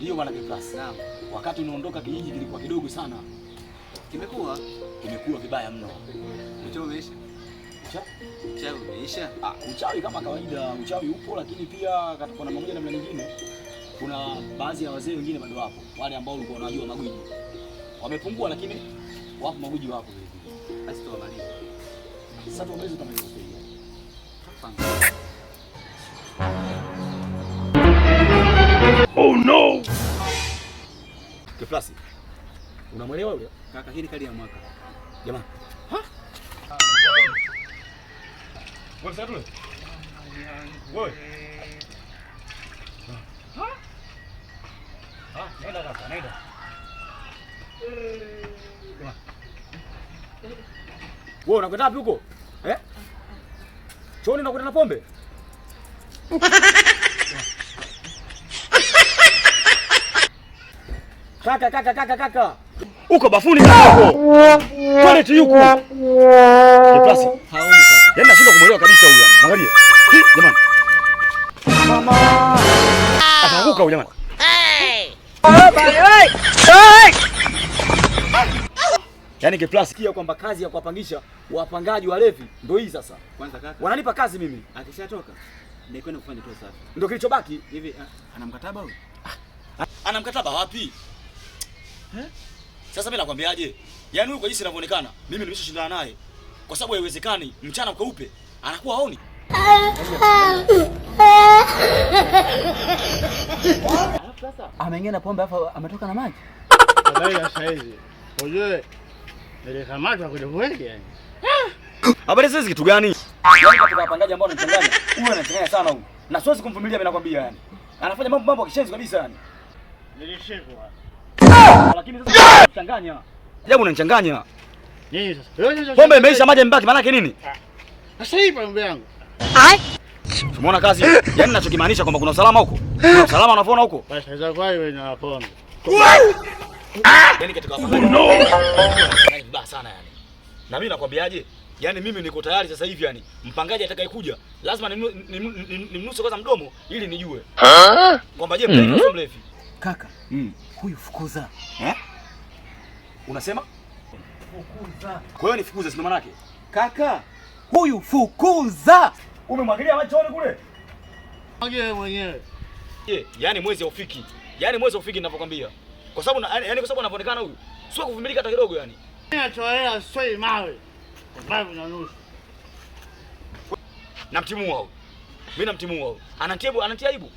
Ndio bwana Kiplas. Naam. Wakati unaondoka kijiji kilikuwa kidogo sana. Kimekuwa vibaya mno. uchawi umeisha. Uchawi umeisha? Uchawi kama kawaida, uchawi upo, lakini pia katika namna moja na nyingine kuna baadhi ya wazee wengine bado wapo. Wale ambao walikuwa wanajua magwiji. Wamepungua, lakini wapo magwiji wapo vile vile. Basi tuwamalize. Sasa tuombe tutamaliza. Oh no! Kiplas. Unamwelewa yule? Kaka, hili kali ya mwaka. Jamaa. Ha? Wewe sasa tule. Wewe. Ha? Nenda kaka, nenda. Jamaa. Wewe unakwenda wapi huko? Chooni unakwenda na pombe? Kaka. Uko bafuni hapo. Toilet yuko. Kiplas. Haoni kaka. Yaani nashindwa kumuelewa kabisa huyu yani. Angalia. Jamani. Mama. Ataanguka huyu jamani. Yaani Kiplas, sikia kwamba kazi ya kuwapangisha wapangaji walevi ndio hii sasa. Kwanza kaka, wananipa kazi mimi. Akishatoka ni kwenda kufanya tu safi. Ndio kilichobaki. Hivi ana mkataba huyu? Ana mkataba wapi? Sasa mimi nakwambiaje? Yaani huyu kwa jinsi inavyoonekana, mimi nimeshashindana naye. Kwa sababu haiwezekani mchana kweupe anakuwa haoni. Sasa ameingia na pombe afa ametoka na maji. Habari ya saizi. Unajua nilikamatwa kule mwenge yani. Habari sasa kitu gani? Yaani katika wapangaji ambao wanachanganya, huyu anachanganya sana huyu. Na siwezi kumvumilia mimi nakwambia yani. Anafanya mambo ya kishenzi kabisa yani. Nilishikwa. Lakini sasa unachanganya. Ajabu unachanganya. Nini sasa? Pombe imeisha, maji yamebaki, maana yake nini? Sasa hii pombe yangu. Umeona kazi? Yaani ninachokimaanisha kwamba kuna usalama huko. Kuna usalama unavyoona huko. Basi sasa kwa hiyo na pombe. Yaani katika wapangaji vibaya sana yani. Na mimi nakwambiaje? Yaani mimi niko tayari sasa hivi yani. Mpangaji atakayekuja lazima nimnuse kwanza mdomo ili nijue. Kwamba je, mlevi au mlevi? Kaka, huyu fukuza. Unasema? Fukuza. Kwa hiyo nifukuze sio maana yake? Kaka, huyu fukuza. Umemwagilia maji chooni kule? Mwagie mwenyewe. Yaani mwezi haufiki. Yaani mwezi haufiki ninapokuambia. Kwa sababu yaani kwa sababu anaonekana huyu sio kuvumilika hata kidogo yani. Ninatoa swai mawe. Sababu na nusu. Namtimua huyu. Mimi namtimua huyu. Anatia aibu.